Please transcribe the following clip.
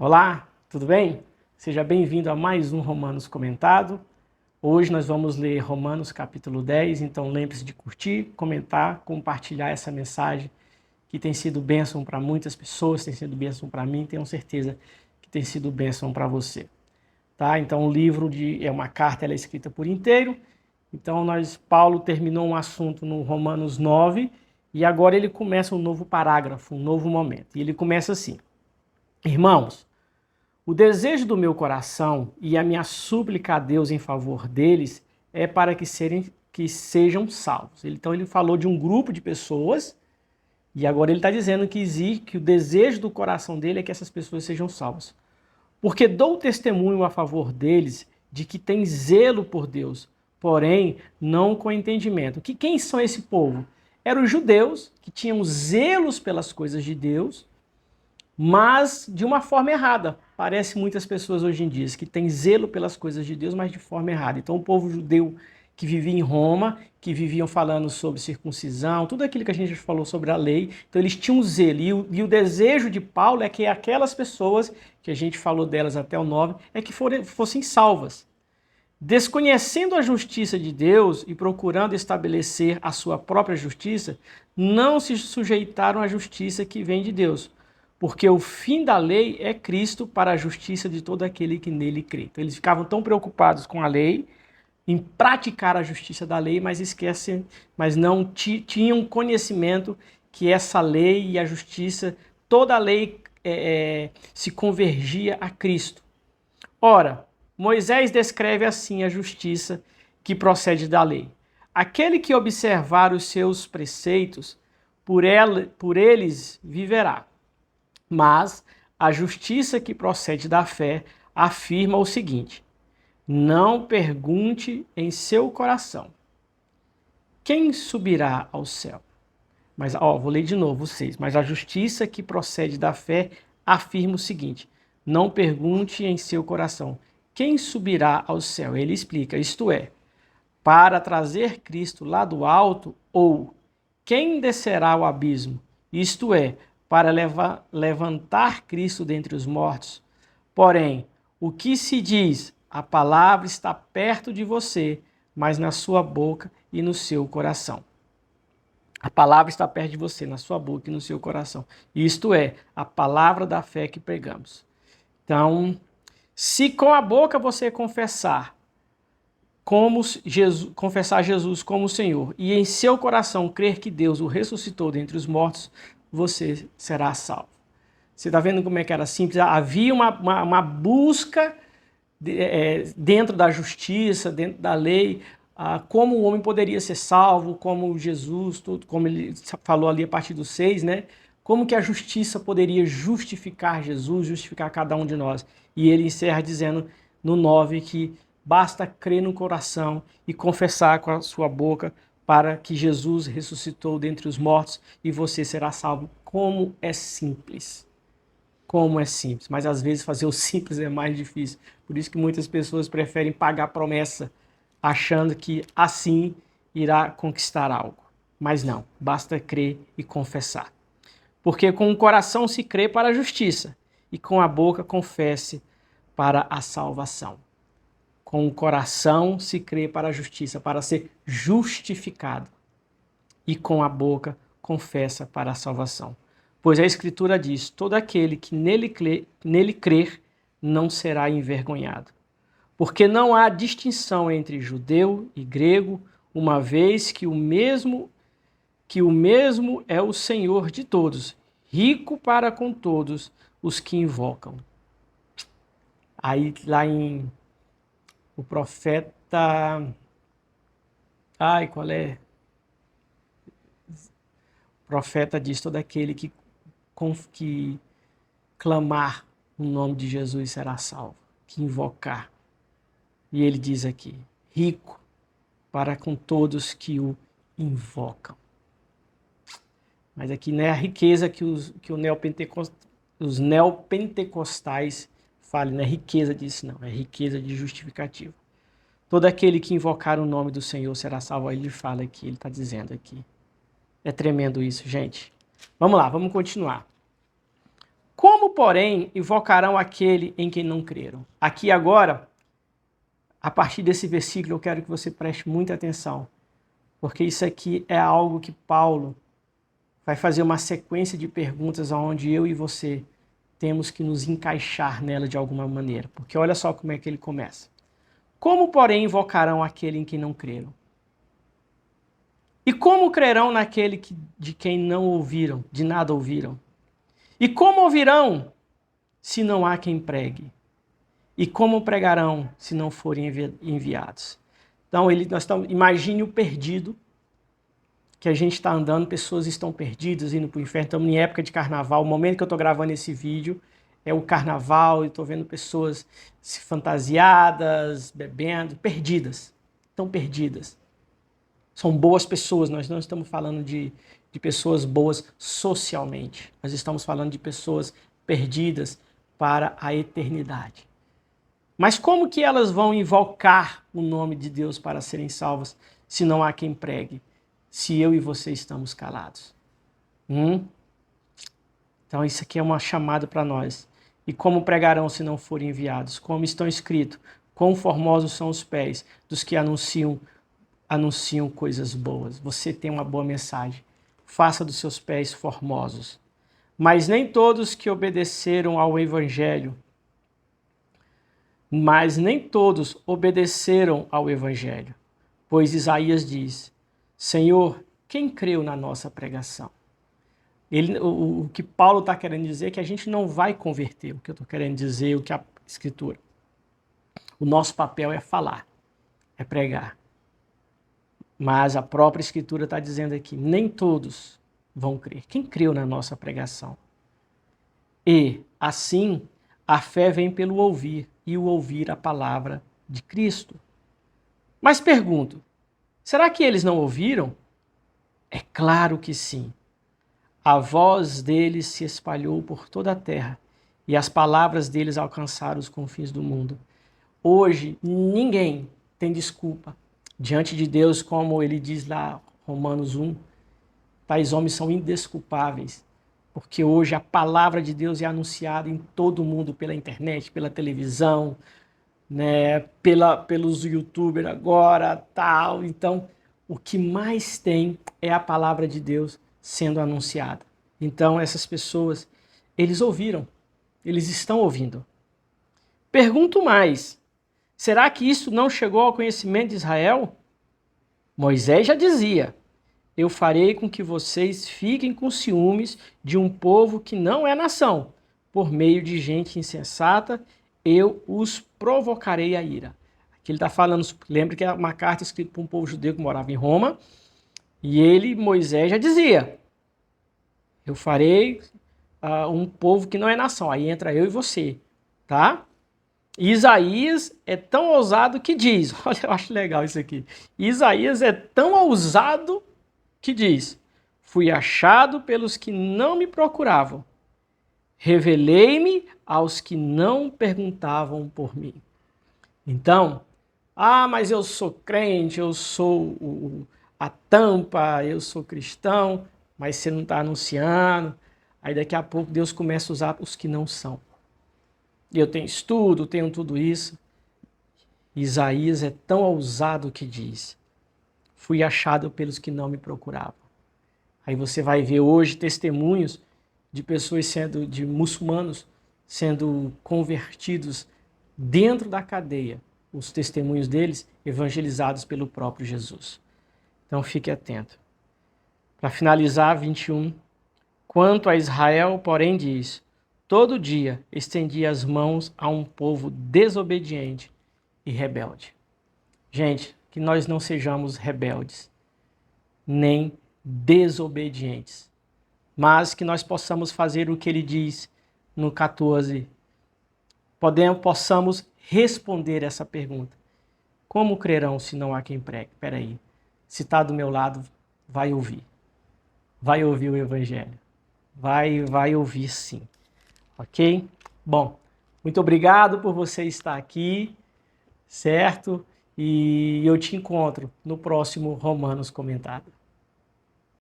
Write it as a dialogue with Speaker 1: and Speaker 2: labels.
Speaker 1: Olá, tudo bem? Seja bem-vindo a mais um Romanos Comentado. Hoje nós vamos ler Romanos capítulo 10, então lembre-se de curtir, comentar, compartilhar essa mensagem que tem sido bênção para muitas pessoas, tem sido bênção para mim, tenho certeza que tem sido bênção para você. Tá? Então o livro é uma carta, ela é escrita por inteiro. Então Paulo terminou um assunto no Romanos 9 e agora ele começa um novo parágrafo, um novo momento. E ele começa assim: Irmãos, o desejo do meu coração e a minha súplica a Deus em favor deles é para que sejam salvos. Então ele falou de um grupo de pessoas e agora ele está dizendo que o desejo do coração dele é que essas pessoas sejam salvas. Porque dou testemunho a favor deles de que têm zelo por Deus, porém não com entendimento. Quem são esse povo? Eram os judeus que tinham zelos pelas coisas de Deus, mas de uma forma errada. Parece muitas pessoas hoje em dia que têm zelo pelas coisas de Deus, mas de forma errada. Então o povo judeu que vivia em Roma, que viviam falando sobre circuncisão, tudo aquilo que a gente falou sobre a lei, então eles tinham zelo. E o desejo de Paulo é que aquelas pessoas, que a gente falou delas até o 9, é que fossem salvas. Desconhecendo a justiça de Deus e procurando estabelecer a sua própria justiça, não se sujeitaram à justiça que vem de Deus. Porque o fim da lei é Cristo para a justiça de todo aquele que nele crê. Então, eles ficavam tão preocupados com a lei, em praticar a justiça da lei, mas não tinham conhecimento que essa lei e a justiça, toda a lei se convergia a Cristo. Ora, Moisés descreve assim a justiça que procede da lei. Aquele que observar os seus preceitos, por eles viverá. Mas a justiça que procede da fé afirma o seguinte: não pergunte em seu coração: quem subirá ao céu? Mas, vou ler de novo vocês. Mas a justiça que procede da fé afirma o seguinte: não pergunte em seu coração: quem subirá ao céu? Ele explica, isto é, para trazer Cristo lá do alto, ou quem descerá ao abismo? Isto é, para levantar Cristo dentre os mortos. Porém, o que se diz, a palavra está perto de você, mas na sua boca e no seu coração. A palavra está perto de você, na sua boca e no seu coração. Isto é, a palavra da fé que pregamos. Então, se com a boca você confessar Jesus como Senhor e em seu coração crer que Deus o ressuscitou dentre os mortos, você será salvo. Você está vendo como é que era simples? Havia uma busca dentro da justiça, dentro da lei, como o homem poderia ser salvo, como Jesus, como ele falou ali a partir do 6, né? Como que a justiça poderia justificar Jesus, justificar cada um de nós. E ele encerra dizendo no 9 que basta crer no coração e confessar com a sua boca para que Jesus ressuscitou dentre os mortos e você será salvo. Como é simples. Como é simples. Mas às vezes fazer o simples é mais difícil. Por isso que muitas pessoas preferem pagar promessa, achando que assim irá conquistar algo. Mas não, basta crer e confessar. Porque com o coração se crê para a justiça e com a boca confesse para a salvação. Com o coração se crê para a justiça, para ser justificado. E com a boca confessa para a salvação. Pois a Escritura diz, todo aquele que nele crer não será envergonhado. Porque não há distinção entre judeu e grego, uma vez que o mesmo é o Senhor de todos, rico para com todos os que invocam. Aí lá em o profeta... qual é? O profeta diz, todo aquele que clamar o nome de Jesus será salvo, que invocar. E ele diz aqui, rico para com todos que o invocam. Mas aqui não é a riqueza que os neopentecostais falam, não é riqueza disso não, é riqueza de justificativo. Todo aquele que invocar o nome do Senhor será salvo. Ele fala aqui, ele está dizendo aqui. É tremendo isso, gente. Vamos lá, vamos continuar. Como, porém, invocarão aquele em quem não creram? Aqui agora, a partir desse versículo, eu quero que você preste muita atenção, porque isso aqui é algo que Paulo vai fazer uma sequência de perguntas onde eu e você temos que nos encaixar nela de alguma maneira. Porque olha só como é que ele começa. Como, porém, invocarão aquele em quem não creram? E como crerão naquele de quem não ouviram, de nada ouviram? E como ouvirão se não há quem pregue? E como pregarão se não forem enviados? Então, imagine o perdido, que a gente está andando, pessoas estão perdidas, indo para o inferno, estamos em época de carnaval, o momento que eu estou gravando esse vídeo é o carnaval, e estou vendo pessoas fantasiadas, bebendo, perdidas, estão perdidas. São boas pessoas, nós não estamos falando de pessoas boas socialmente, nós estamos falando de pessoas perdidas para a eternidade. Mas como que elas vão invocar o nome de Deus para serem salvas se não há quem pregue? Se eu e você estamos calados. Então isso aqui é uma chamada para nós. E como pregarão se não forem enviados? Como estão escrito, quão formosos são os pés dos que anunciam coisas boas. Você tem uma boa mensagem. Faça dos seus pés formosos. Mas nem todos que obedeceram ao evangelho, pois Isaías diz: Senhor, quem creu na nossa pregação? O que Paulo está querendo dizer é que a gente não vai converter. O que eu estou querendo dizer, o que a Escritura. O nosso papel é falar, é pregar. Mas a própria Escritura está dizendo aqui, nem todos vão crer. Quem creu na nossa pregação? E, assim, a fé vem pelo ouvir, e o ouvir a palavra de Cristo. Mas pergunto, será que eles não ouviram? É claro que sim. A voz deles se espalhou por toda a terra e as palavras deles alcançaram os confins do mundo. Hoje, ninguém tem desculpa diante de Deus, como ele diz lá, Romanos 1. Tais homens são indesculpáveis, porque hoje a palavra de Deus é anunciada em todo o mundo, pela internet, pela televisão, né, pelos youtubers agora, tal. Então, o que mais tem é a palavra de Deus sendo anunciada. Então, essas pessoas, eles ouviram, eles estão ouvindo. Pergunto mais, será que isso não chegou ao conhecimento de Israel? Moisés já dizia, eu farei com que vocês fiquem com ciúmes de um povo que não é nação. Por meio de gente insensata, eu os provocarei a ira. Aqui ele está falando, lembra que é uma carta escrita por um povo judeu que morava em Roma, e Moisés já dizia, eu farei um povo que não é nação. Aí entra eu e você, tá? Isaías é tão ousado que diz, olha, eu acho legal isso aqui. Isaías é tão ousado que diz, fui achado pelos que não me procuravam, revelei-me aos que não perguntavam por mim. Então, mas eu sou crente, eu sou a tampa, eu sou cristão, mas você não está anunciando. Aí daqui a pouco Deus começa a usar os que não são. Eu tenho estudo, tenho tudo isso. Isaías é tão ousado que diz, fui achado pelos que não me procuravam. Aí você vai ver hoje testemunhos de pessoas de muçulmanos sendo convertidos dentro da cadeia, os testemunhos deles evangelizados pelo próprio Jesus. Então fique atento. Para finalizar, 21. Quanto a Israel, porém, diz, todo dia estendi as mãos a um povo desobediente e rebelde. Gente, que nós não sejamos rebeldes, nem desobedientes, mas que nós possamos fazer o que ele diz no 14. Possamos responder essa pergunta. Como crerão se não há quem pregue? Espera aí, se está do meu lado, vai ouvir. Vai ouvir o evangelho. Vai ouvir sim. Ok? Bom, muito obrigado por você estar aqui, certo? E eu te encontro no próximo Romanos Comentado.